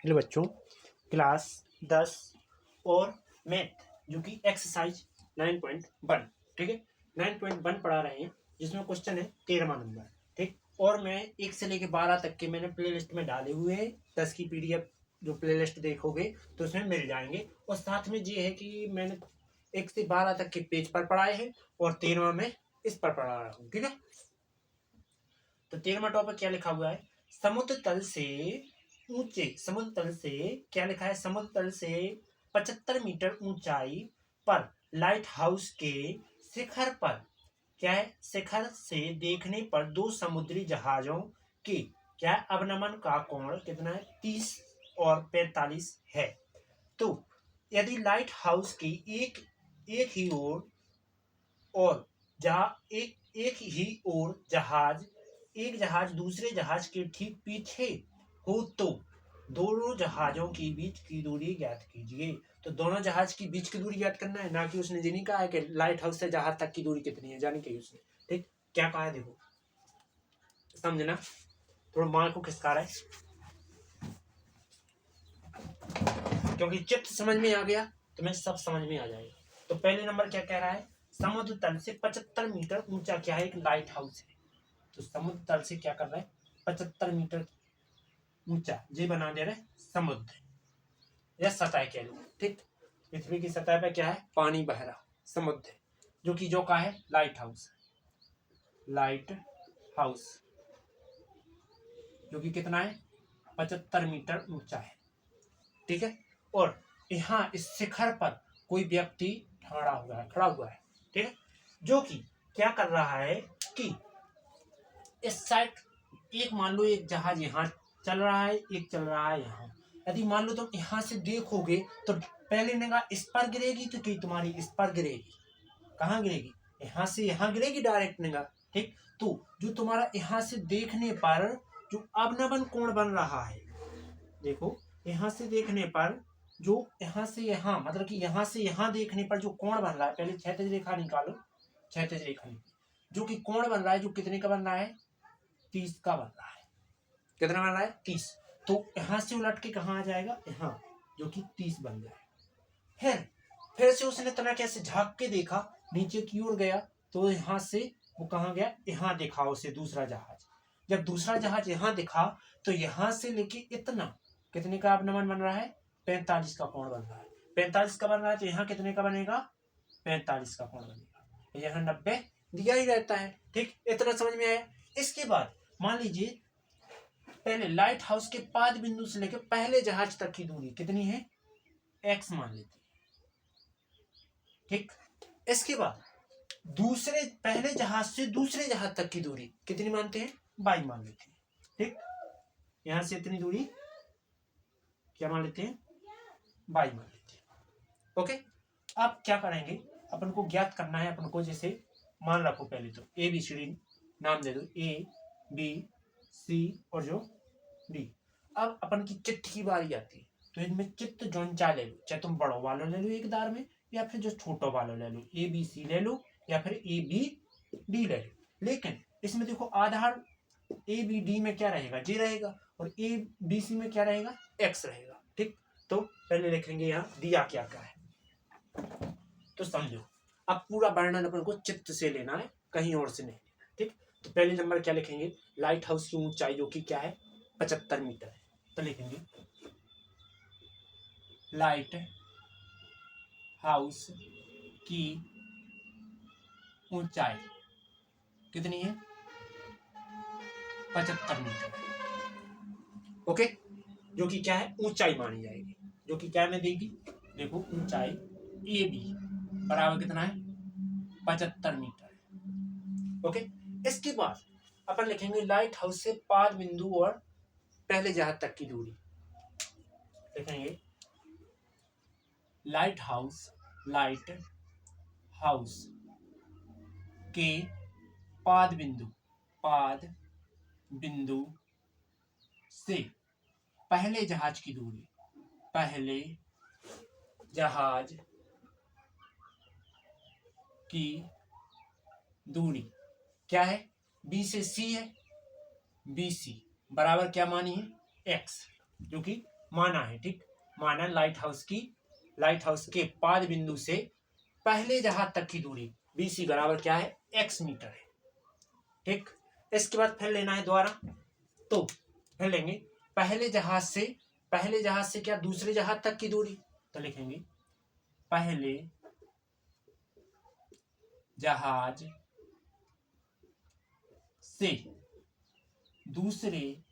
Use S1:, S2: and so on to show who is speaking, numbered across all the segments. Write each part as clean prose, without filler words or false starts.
S1: Hello बच्चों, class 10 और math जो कि एक्सरसाइज 9.1, ठीक है। 9.1 पढ़ा रहे हैं जिसमें क्वेश्चन है 13वां नंबर, ठीक। और मैं 1 से लेके 12 तक के मैंने प्ले लिस्ट में डाले हुए हैं। 10 की PDF जो प्ले लिस्ट देखोगे तो उसमें मिल जाएंगे। और साथ में ये है कि मैंने 1 से 12 तक के पेज पर पढ़ाए हैं और 13वां में इस पर पढ़ा रहा हूँ, ठीक है। तो 13वां टॉपिक क्या लिखा हुआ है? समुद्र तल से ऊंचे, समुद्र तल से क्या लिखा है? समुद्र तल से 75 मीटर ऊंचाई पर लाइट हाउस के शिखर पर, क्या है? शिखर से देखने पर दो समुद्री जहाजों के क्या है? अवनमन का कोण कितना है? 30 और 45 है। तो यदि लाइट हाउस की एक ही ओर और एक ही ओर एक जहाज दूसरे जहाज के ठीक पीछे हो तो दोनों जहाजों के बीच की दूरी ज्ञात कीजिए। तो दोनों जहाज की बीच की दूरी ज्ञात करना है, ना कि उसने ये नहीं कहा है कि लाइट हाउस से जहाज तक की दूरी कितनी है, जानी कही उसने। ठीक, क्या कहा है देखो, समझना, थोड़ा मार को खिसका रहा है क्योंकि चित्र समझ में आ गया तो मैं सब समझ में आ जाएगा। तो पहले नंबर क्या कह रहा है? समुद्र तल से 75 मीटर ऊंचा क्या है? एक लाइट हाउस है। तो समुद्र तल से क्या कर रहा है? 75 मीटर ऊंचा ये बना दे रहे समुद्र या सतह कह लो, ठीक। पृथ्वी की सतह पे क्या है? पानी बह रहा, समुद्र, जो कि जो का है लाइट हाउस, लाइट हाउस जो कि कितना है? 75 मीटर ऊंचा है, ठीक है। और यहाँ इस शिखर पर कोई व्यक्ति खड़ा हुआ है, ठीक है, जो कि क्या कर रहा है कि इस साइड एक, मान लो एक जहाज यहाँ चल रहा है, एक चल रहा है यहाँ। यदि मान लो तुम यहाँ से देखोगे तो पहले निगाह इस पर गिरेगी तो कि तुम्हारी इस पर गिरेगी। कहाँ गिरेगी? यहाँ से यहाँ गिरेगी डायरेक्ट निगाह, ठीक। तो जो तुम्हारा यहाँ से देखने पर जो अवनमन कोण बन रहा है, देखो यहाँ से देखने पर जो यहाँ से यहाँ, मतलब कि यहाँ से यहाँ देखने पर जो कोण बन रहा है, पहले क्षैतिज रेखा निकालो, क्षैतिज रेखा जो कि कोण बन रहा है, जो कितने का बन रहा है? 30 का बन रहा है। कितना बन रहा है? 30। तो यहां से उलट के कहा आ जाएगा? यहाँ, जो कि 30 बन जाएगा। फिर से उसने तना कैसे झांक के देखा, नीचे की ओर गया तो यहाँ से वो कहाँ गया? यहाँ देखा उसे दूसरा जहाज। जब दूसरा जहाज यहाँ दिखा तो यहाँ से लेके इतना कितने का अवनमन बन रहा है? 45 का कोण बन रहा है। 45 का बन रहा है तो यहाँ कितने का बनेगा? 45 का कोण बनेगा। यहाँ 90 दिया ही रहता है, ठीक। इतना समझ में आया। इसके बाद मान लीजिए पहले लाइट हाउस के पाद बिंदु से लेकर पहले जहाज तक की दूरी कितनी है? x मान लेते हैं, ठीक। इसके बाद दूसरे पहले जहाज से दूसरे जहाज तक की दूरी कितनी मानते हैं? y मान लेते हैं, ठीक। यहां से इतनी दूरी क्या मान लेते हैं? y मान लेते हैं, ओके। अब क्या करेंगे? अपन को ज्ञात करना है, अपन को जैसे मान रखो पहले तो ABCD नाम दे दो, ABC और जो D। अब अपन की चित्त की बारी आती है, तो इनमें चित्त जोन चा ले लो, चाहे तुम बड़ो वाला ले लो एक दार में, या फिर जो छोटो वाला ले लो, ABC ले लो या फिर ABD ले लो। लेकिन इसमें देखो आधार ABD में क्या रहेगा? J रहेगा, और ABC में क्या रहेगा? X रहेगा, ठीक। तो पहले लिखेंगे यहाँ दिया क्या क्या है, तो समझो। अब पूरा वर्णन अपन को चित्त से लेना है, कहीं और से नहीं, ठीक। तो पहले नंबर क्या लिखेंगे? लाइट हाउस की ऊंचाई जो कि क्या है? 75 मीटर है। तो लिखेंगे लाइट हाउस की ऊंचाई कितनी है? 75 मीटर, ओके। जो कि क्या है? ऊंचाई मानी जाएगी, जो कि क्या में देगी? देखो ऊंचाई AB बराबर कितना है? 75 मीटर, ओके। इसके बाद अपन लिखेंगे लाइट हाउस से पाद बिंदु और पहले जहाज तक की दूरी। लिखेंगे लाइट हाउस के पाद बिंदु से पहले जहाज की दूरी, पहले जहाज की दूरी क्या है? B से C है, BC बराबर क्या मानी है? X, जो कि माना है, ठीक, माना लाइट हाउस के पाद बिंदु से पहले जहाज तक की दूरी BC बराबर क्या है, x मीटर है, ठीक। इसके बाद फिर लेना है दोबारा, तो फिर लेंगे पहले जहाज से क्या दूसरे जहाज तक की दूरी, तो लिखेंगे पहले जहाज से दूसरे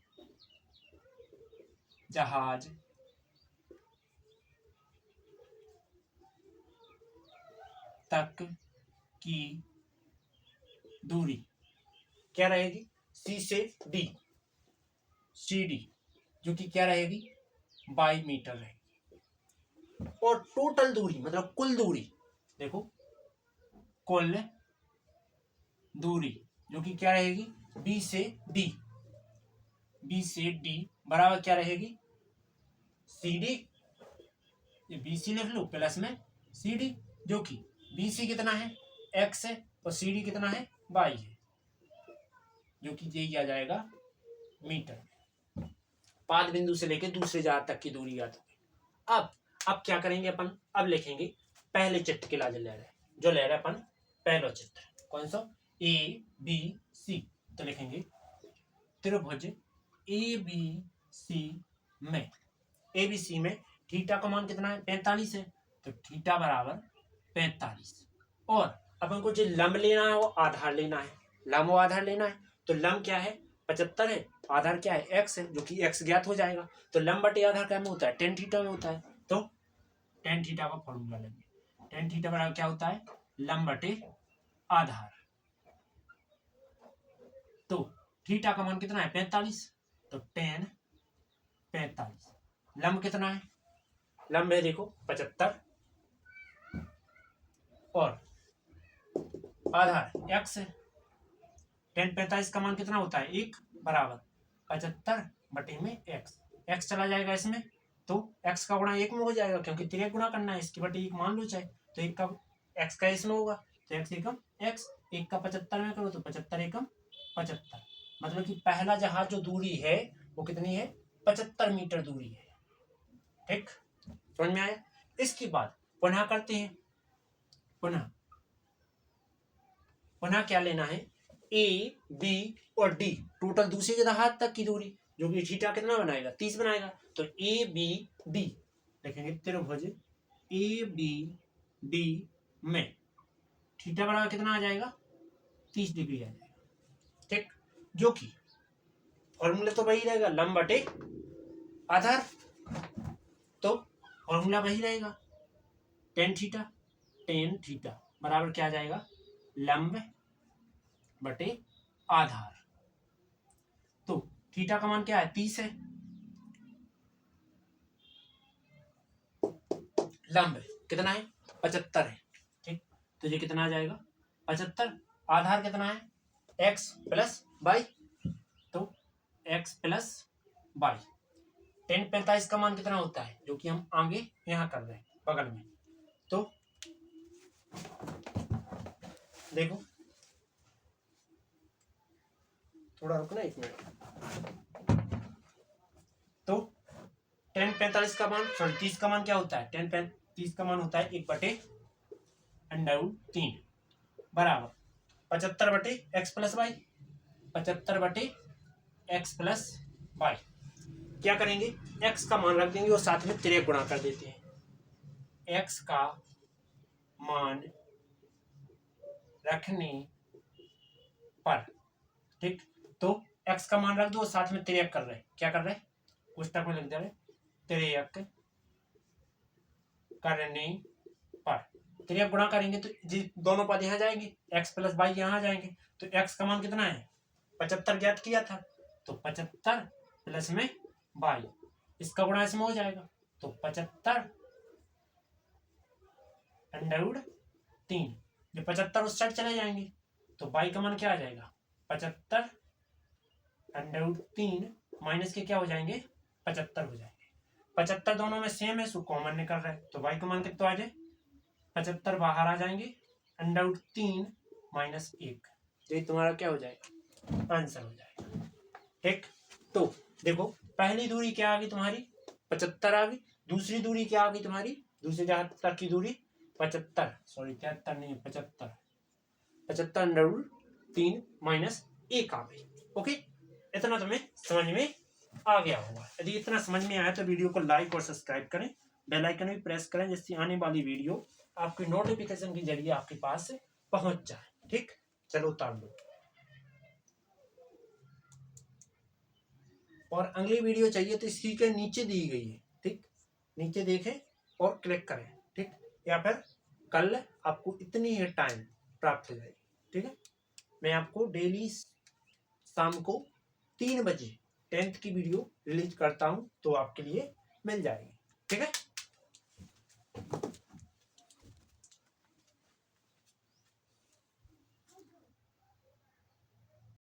S1: जहाज तक की दूरी क्या रहेगी, C से D, CD, जो कि क्या रहेगी 22 मीटर रहेगी। और टोटल दूरी मतलब कुल दूरी, देखो कुल दूरी जो कि क्या रहेगी B से D बराबर क्या रहेगी CD, ये BC लिख लो प्लस में CD, जो कि BC कितना है x है और CD कितना है y है, जो कि यही आ जाएगा मीटर। पाद बिंदु से लेकर दूसरे जहाज तक की दूरी याद होगी। अब क्या करेंगे अपन, अब लिखेंगे पहले चित्र के लाजल ले रहे, जो ले रहे अपन पहला चित्र कौन सा ABC, तो लिखेंगे त्रिभुज ABC में थीटा का मान कितना है 45 है, तो थीटा बराबर 45। और अपन को जो लंब लेना है वो आधार लेना है, लंब वो आधार लेना है, तो लंब क्या है 75 है, आधार क्या है x है, जो कि x ज्ञात हो जाएगा, तो लंब बटे आधार क्या में होता है tan थीटा में होता है, तो tan थीटा का फॉर्मूला लेंगे, tan थीटा बराबर क्या होता है लंब बटे आधार, तो थीटा का मान कितना है 45, तो tan 45, लंब कितना है, लंब है देखो 75 और आधार x है, tan 45 का मान कितना होता है 1 बराबर 75 बटे में x चला जाएगा इसमें, तो x का गुणा 1 में हो जाएगा, क्योंकि 3 गुणा करना है, इसकी बटे 1 मान लो चाहे, तो 1 का x का इसमें होगा, तो x एकम x, 1 का 75 में करो तो 75 एकम 75, मतलब कि पहला जहाज जो दूरी है वो कितनी है 75 मीटर दूरी है, ठीक, समझ में आया। इसके बाद पुनः करते हैं, पुनः क्या लेना है A B और D, टोटल दूसरे जहाज तक की दूरी, जो कि थीटा कितना बनाएगा 30 बनाएगा, तो ABD लिखेंगे त्रिभुज ABD में थीटा बराबर कितना आ जाएगा 30 डिग्री आ जाएगा, ठीक, जो कि फॉर्मूला तो वही रहेगा लंब बटे आधार, तो फॉर्मूला वही रहेगा tan थीटा बराबर क्या आ जाएगा लंब बटे आधार, तो थीटा का मान क्या है 30 है, लंब कितना है 75 है, ठीक, तो ये कितना आ जाएगा 75, आधार कितना है x प्लस वाई, तो x प्लस वाई, tan 45 का मान कितना होता है, जो कि हम आगे यहाँ कर रहे हैं बगल में, तो देखो थोड़ा रुकना 1 मिनट, तो tan 45 का मान 30 का मान क्या होता है, tan 30 का मान होता है 1/√3 बराबर 75 बटे x प्लस वाई, 75 बटे x प्लस वाई, क्या करेंगे x का मान रख देंगे और साथ में 3 गुणा कर देते हैं, x का मान रखने पर, ठीक, तो x का मान रख दो और साथ में 3 कर रहे हैं, क्या कर रहे हैं पुस्तक में लिख दे रहे 3 करने पर, 3 गुणा करेंगे तो जी दोनों पद यहाँ जाएंगे, x प्लस वाई यहाँ जाएंगे, तो x का मान कितना है 75 ज्ञात किया था, तो 75 प्लस में वाई, इसका गुणा इसमें हो जाएगा, तो 75/√3, जो 75 उस साइड चले जाएंगे, तो वाई का मान क्या आ जाएगा 75/√3 माइनस के क्या हो जाएंगे 75 हो जाएंगे, 75 दोनों में सेम है, सो कॉमन निकल रहा है, तो वाई का मान कितना आ जाए 75 बाहर आ जाएंगे, √3 माइनस 1, ये तुम्हारा क्या हो जाएगा आंसर हो जाएगा, ठीक। तो देखो पहली दूरी क्या आ गई तुम्हारी 75 आ गई। दूसरी दूरी क्या आ गई तुम्हारी, दूसरी जहां तक की दूरी 75, सॉरी 73 नहीं 75, 75√3 माइनस 1 आ गई। ओके, इतना तुम्हें समझ में आ गया होगा। यदि इतना समझ में आया तो वीडियो को लाइक और सब्सक्राइब करें, बेल आइकन भी प्रेस करें, जिससे आने वाली वीडियो आपकी नोटिफिकेशन के जरिए आपके पास पहुंच जाए। ठीक, चलो उतार लो। और अगली वीडियो चाहिए तो इसी के नीचे दी गई है, ठीक, नीचे देखें और क्लिक करें, ठीक, या फिर कल आपको इतनी ही टाइम प्राप्त हो जाएगी। ठीक है, मैं आपको डेली शाम को 3 बजे 10th की वीडियो रिलीज करता हूं, तो आपके लिए मिल जाएगी। ठीक है।